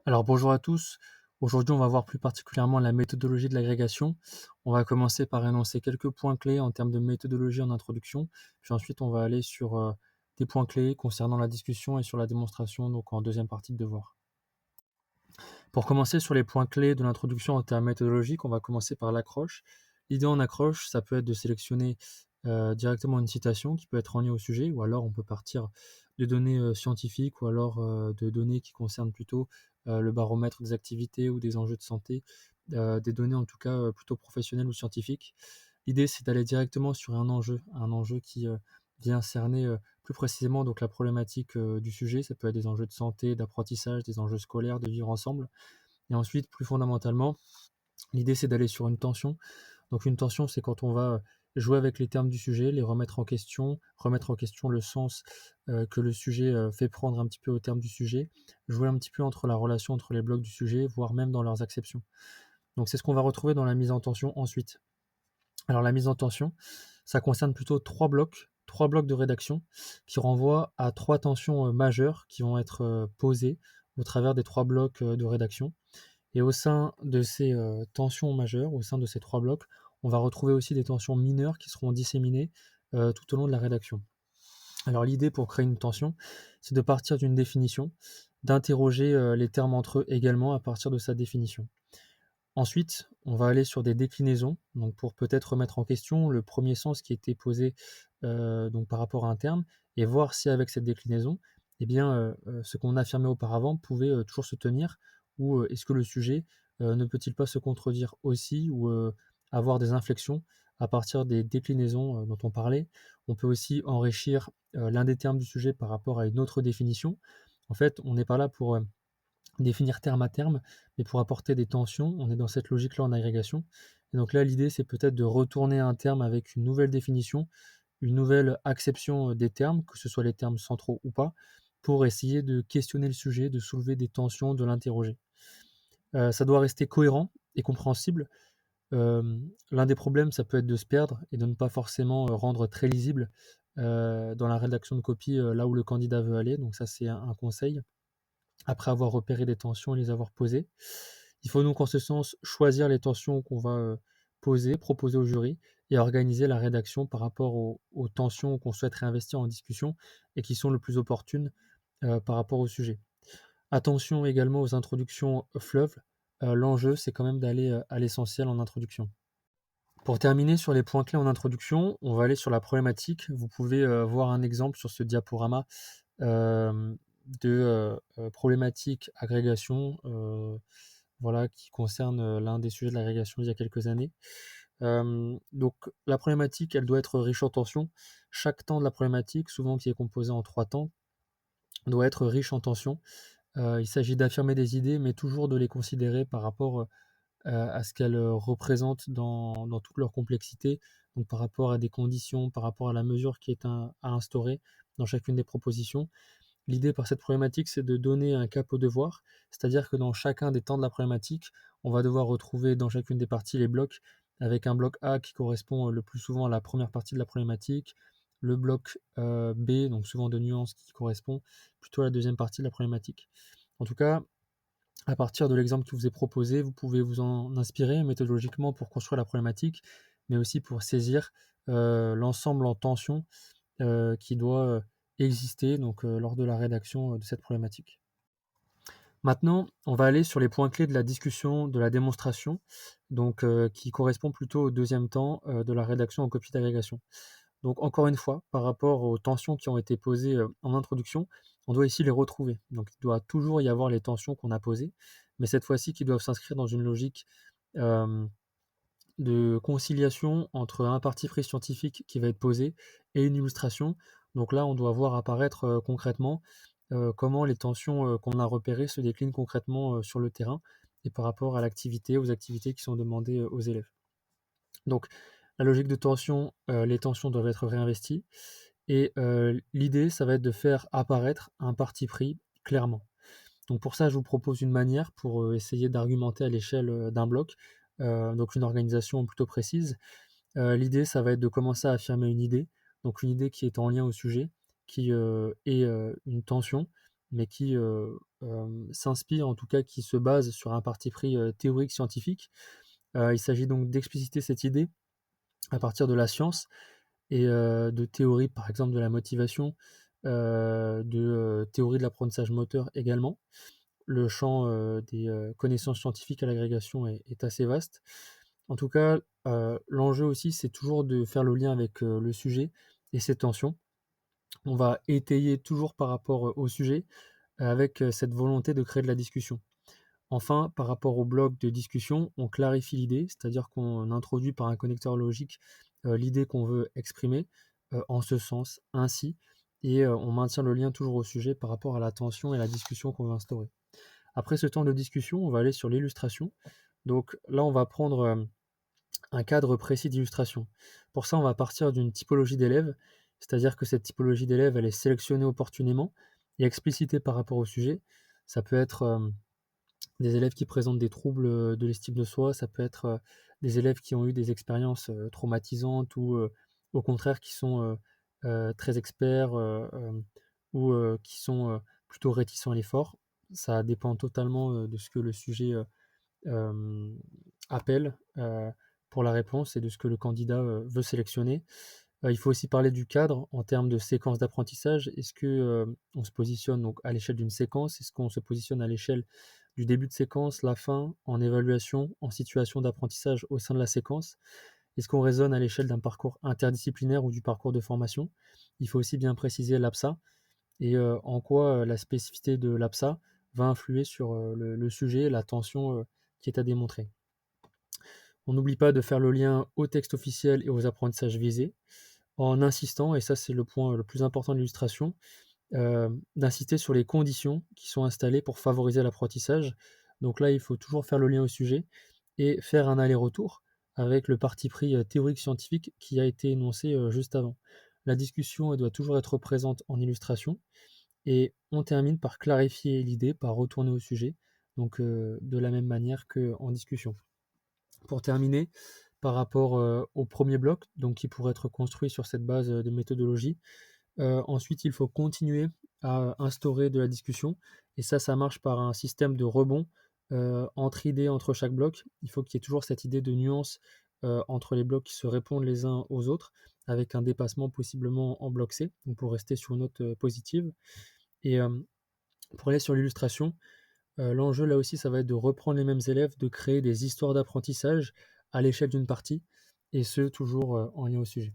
Alors bonjour à tous. Aujourd'hui, on va voir plus particulièrement la méthodologie de l'agrégation. On va commencer par énoncer quelques points clés en termes de méthodologie en introduction, puis ensuite on va aller sur des points clés concernant la discussion et sur la démonstration, donc en deuxième partie de devoir. Pour commencer sur les points clés de l'introduction en termes méthodologiques, on va commencer par l'accroche. L'idée en accroche, ça peut être de sélectionner directement une citation qui peut être en lien au sujet, ou alors on peut partir de données scientifiques, ou alors de données qui concernent plutôt le baromètre des activités ou des enjeux de santé, des données en tout cas plutôt professionnelles ou scientifiques. L'idée, c'est d'aller directement sur un enjeu qui vient cerner plus précisément donc la problématique du sujet. Ça peut être des enjeux de santé, d'apprentissage, des enjeux scolaires, de vivre ensemble. Et ensuite, plus fondamentalement, l'idée, c'est d'aller sur une tension. Donc une tension, c'est quand on va jouer avec les termes du sujet, les remettre en question le sens que le sujet fait prendre un petit peu au terme du sujet, jouer un petit peu entre la relation entre les blocs du sujet, voire même dans leurs acceptions. Donc c'est ce qu'on va retrouver dans la mise en tension ensuite. Alors la mise en tension, ça concerne plutôt trois blocs de rédaction qui renvoient à trois tensions majeures qui vont être posées au travers des trois blocs de rédaction. Et au sein de ces tensions majeures, au sein de ces trois blocs, on va retrouver aussi des tensions mineures qui seront disséminées tout au long de la rédaction. Alors l'idée pour créer une tension, c'est de partir d'une définition, d'interroger les termes entre eux également à partir de sa définition. Ensuite, on va aller sur des déclinaisons, donc pour peut-être remettre en question le premier sens qui était posé donc par rapport à un terme, et voir si avec cette déclinaison, eh bien, ce qu'on affirmait auparavant pouvait toujours se tenir, ou est-ce que le sujet ne peut-il pas se contredire aussi, ou avoir des inflexions à partir des déclinaisons dont on parlait. On peut aussi enrichir l'un des termes du sujet par rapport à une autre définition. En fait, on n'est pas là pour définir terme à terme, mais pour apporter des tensions, on est dans cette logique-là en agrégation. Et donc là, l'idée, c'est peut-être de retourner un terme avec une nouvelle définition, une nouvelle acception des termes, que ce soit les termes centraux ou pas, pour essayer de questionner le sujet, de soulever des tensions, de l'interroger. Ça doit rester cohérent et compréhensible. L'un des problèmes, ça peut être de se perdre et de ne pas forcément rendre très lisible dans la rédaction de copie là où le candidat veut aller. Donc ça, c'est un conseil après avoir repéré des tensions et les avoir posées. Il faut donc en ce sens choisir les tensions qu'on va poser, proposer au jury et organiser la rédaction par rapport aux tensions qu'on souhaite réinvestir en discussion et qui sont le plus opportunes par rapport au sujet. Attention également aux introductions fleuves. L'enjeu, c'est quand même d'aller à l'essentiel en introduction. Pour terminer sur les points clés en introduction, on va aller sur la problématique. Vous pouvez voir un exemple sur ce diaporama de problématique agrégation, voilà, qui concerne l'un des sujets de l'agrégation il y a quelques années. Donc la problématique, elle doit être riche en tensions. Chaque temps de la problématique, souvent qui est composé en trois temps, doit être riche en tensions. Il s'agit d'affirmer des idées, mais toujours de les considérer par rapport à ce qu'elles représentent dans toute leur complexité, donc par rapport à des conditions, par rapport à la mesure qui est à instaurer dans chacune des propositions. L'idée par cette problématique, c'est de donner un cap au devoir, c'est-à-dire que dans chacun des temps de la problématique, on va devoir retrouver dans chacune des parties les blocs, avec un bloc A qui correspond le plus souvent à la première partie de la problématique, le bloc B, donc souvent de nuances, qui correspond plutôt à la deuxième partie de la problématique. En tout cas, à partir de l'exemple qui vous est proposé, vous pouvez vous en inspirer méthodologiquement pour construire la problématique, mais aussi pour saisir l'ensemble en tension qui doit exister donc, lors de la rédaction de cette problématique. Maintenant, on va aller sur les points clés de la discussion, de la démonstration, donc qui correspond plutôt au deuxième temps de la rédaction en copie d'agrégation. Donc encore une fois, par rapport aux tensions qui ont été posées en introduction, on doit ici les retrouver. Donc il doit toujours y avoir les tensions qu'on a posées, mais cette fois-ci qui doivent s'inscrire dans une logique euh, de conciliation entre un parti pris scientifique qui va être posé et une illustration. Donc là, on doit voir apparaître concrètement comment les tensions qu'on a repérées se déclinent concrètement sur le terrain et par rapport à l'activité, aux activités qui sont demandées aux élèves. Donc la logique de tension, les tensions doivent être réinvesties et l'idée, ça va être de faire apparaître un parti pris clairement. Donc pour ça, je vous propose une manière pour essayer d'argumenter à l'échelle d'un bloc, donc une organisation plutôt précise. L'idée, ça va être de commencer à affirmer une idée, donc une idée qui est en lien au sujet, qui est une tension, mais qui, s'inspire, en tout cas qui se base sur un parti pris, théorique scientifique. Il s'agit donc d'expliciter cette idée à partir de la science et de théories, par exemple de la motivation, théorie de l'apprentissage moteur également. Le champ, des, connaissances scientifiques à l'agrégation est assez vaste. En tout cas, l'enjeu aussi, c'est toujours de faire le lien avec, le sujet et ses tensions. On va étayer toujours par rapport, au sujet, avec, cette volonté de créer de la discussion. Enfin, par rapport au bloc de discussion, on clarifie l'idée, c'est-à-dire qu'on introduit par un connecteur logique, l'idée qu'on veut exprimer, en ce sens, ainsi et on maintient le lien toujours au sujet par rapport à la tension et la discussion qu'on veut instaurer. Après ce temps de discussion, on va aller sur l'illustration. Donc là, on va prendre, un cadre précis d'illustration. Pour ça, on va partir d'une typologie d'élèves, c'est-à-dire que cette typologie d'élèves, elle est sélectionnée opportunément et explicitée par rapport au sujet. Ça peut être, des élèves qui présentent des troubles, de l'estime de soi, ça peut être, des élèves qui ont eu des expériences, traumatisantes ou, au contraire qui sont, très experts, ou, qui sont, plutôt réticents à l'effort. Ça dépend totalement, de ce que le sujet, appelle, pour la réponse et de ce que le candidat, veut sélectionner. Il faut aussi parler du cadre en termes de séquence d'apprentissage. Est-ce que, on se positionne donc à l'échelle d'une séquence? Est-ce qu'on se positionne à l'échelle du début de séquence, la fin, en évaluation, en situation d'apprentissage au sein de la séquence? Est-ce qu'on raisonne à l'échelle d'un parcours interdisciplinaire ou du parcours de formation? Il faut aussi bien préciser l'APSA et en quoi, la spécificité de l'APSA va influer sur, le sujet, la tension, qui est à démontrer. On n'oublie pas de faire le lien au texte officiel et aux apprentissages visés, en insistant, et ça c'est le point le plus important de l'illustration, d'insister sur les conditions qui sont installées pour favoriser l'apprentissage. Donc là, il faut toujours faire le lien au sujet et faire un aller-retour avec le parti pris, théorique scientifique qui a été énoncé, juste avant. La discussion, elle doit toujours être présente en illustration et on termine par clarifier l'idée, par retourner au sujet, donc de la même manière qu'en discussion. Pour terminer, par rapport, au premier bloc, donc qui pourrait être construit sur cette base, de méthodologie, ensuite il faut continuer à instaurer de la discussion et ça marche par un système de rebond, entre idées entre chaque bloc. Il faut qu'il y ait toujours cette idée de nuance, entre les blocs qui se répondent les uns aux autres, avec un dépassement possiblement en bloc C, donc pour rester sur une note, positive et pour aller sur l'illustration, l'enjeu là aussi, ça va être de reprendre les mêmes élèves, de créer des histoires d'apprentissage à l'échelle d'une partie et ce toujours, en lien au sujet.